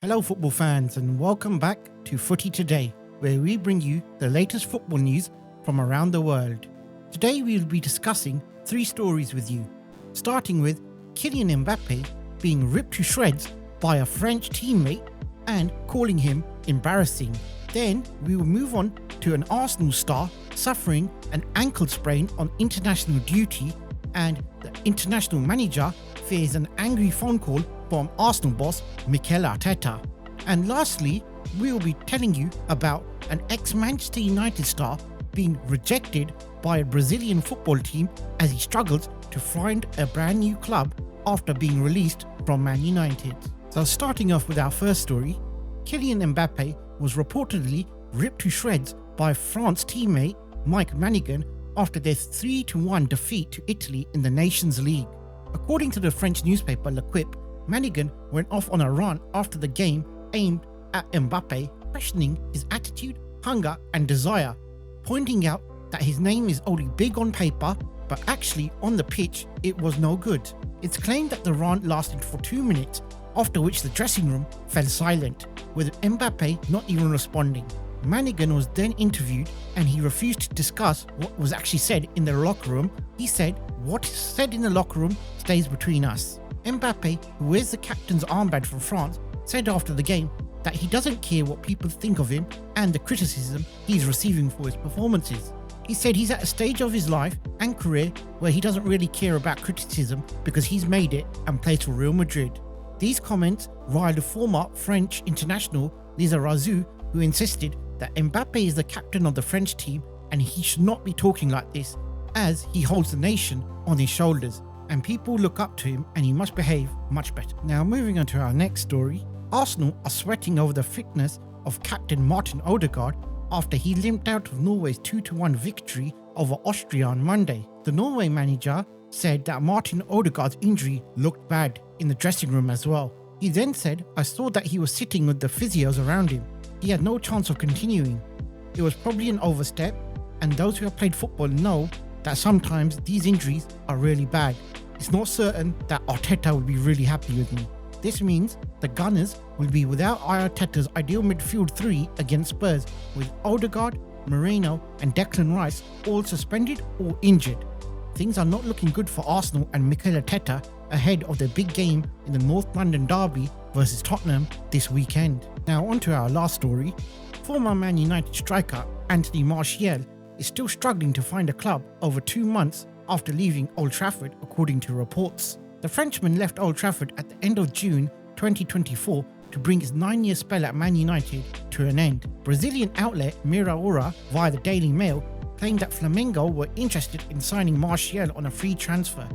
Hello football fans and welcome back to Footy Today, where we bring you the latest football news from around the world. Today we will be discussing 3 stories with you, starting with Kylian Mbappe being ripped to shreds by a French teammate and calling him embarrassing. Then we will move on to an Arsenal star suffering an ankle sprain on international duty, and the international manager fears an angry phone call from Arsenal boss Mikel Arteta. And lastly, we will be telling you about an ex-Manchester United star being rejected by a Brazilian football team as he struggles to find a brand new club after being released from Man United. So starting off with our first story, Kylian Mbappe was reportedly ripped to shreds by France teammate Mike Manigan after their 3-1 defeat to Italy in the Nations League. According to the French newspaper L'Equipe, Manigan went off on a rant after the game aimed at Mbappe, questioning his attitude, hunger and desire, pointing out that his name is only big on paper, but actually on the pitch it was no good. It's claimed that the rant lasted for 2 minutes, after which the dressing room fell silent, with Mbappe not even responding. Manigan was then interviewed and he refused to discuss what was actually said in the locker room. He said, "What is said in the locker room stays between us." Mbappe, who wears the captain's armband for France, said after the game that he doesn't care what people think of him and the criticism he's receiving for his performances. He said he's at a stage of his life and career where he doesn't really care about criticism because he's made it and plays for Real Madrid. These comments riled former French international Lizarazu, who insisted that Mbappe is the captain of the French team and he should not be talking like this, as he holds the nation on his shoulders and people look up to him and he must behave much better. Now moving on to our next story, Arsenal are sweating over the fitness of captain Martin Ødegaard after he limped out of Norway's 2-1 victory over Austria on Monday. The Norway manager said that Martin Ødegaard's injury looked bad in the dressing room as well. He then said, "I saw that he was sitting with the physios around him. He had no chance of continuing. It was probably an overstep, and those who have played football know that sometimes these injuries are really bad. It's not certain that Arteta will be really happy with me. This means the Gunners will be without Arteta's ideal midfield 3 against Spurs, with Ødegaard, Moreno and Declan Rice all suspended or injured. Things are not looking good for Arsenal and Mikel Arteta ahead of their big game in the North London derby versus Tottenham this weekend." Now on to our last story. Former Man United striker Antony Martial is still struggling to find a club over 2 months after leaving Old Trafford, according to reports. The Frenchman left Old Trafford at the end of June 2024 to bring his 9-year spell at Man United to an end. Brazilian outlet Mira Ora, via the Daily Mail, claimed that Flamengo were interested in signing Martial on a free transfer.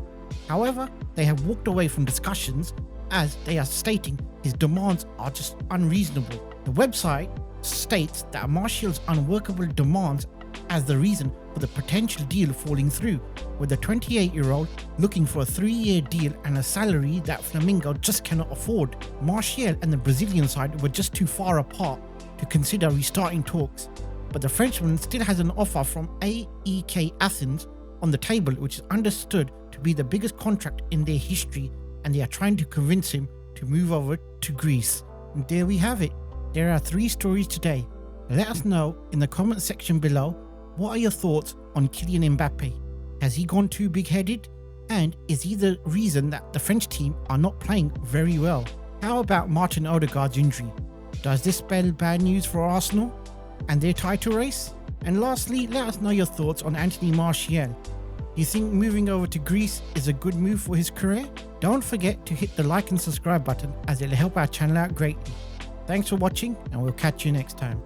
However, they have walked away from discussions as they are stating his demands are just unreasonable. The website states that Martial's unworkable demands as the reason for the potential deal falling through, with the 28-year-old looking for a 3-year deal and a salary that Flamengo just cannot afford. Martial and the Brazilian side were just too far apart to consider restarting talks, but the Frenchman still has an offer from AEK Athens on the table, which is understood to be the biggest contract in their history, and they are trying to convince him to move over to Greece. And there we have it. There are 3 stories today. Let us know in the comment section below, what are your thoughts on Kylian Mbappe? Has he gone too big-headed? And is he the reason that the French team are not playing very well? How about Martin Ødegaard's injury? Does this spell bad news for Arsenal and their title race? And lastly, let us know your thoughts on Antony Martial. Do you think moving over to Greece is a good move for his career? Don't forget to hit the like and subscribe button, as it'll help our channel out greatly. Thanks for watching and we'll catch you next time.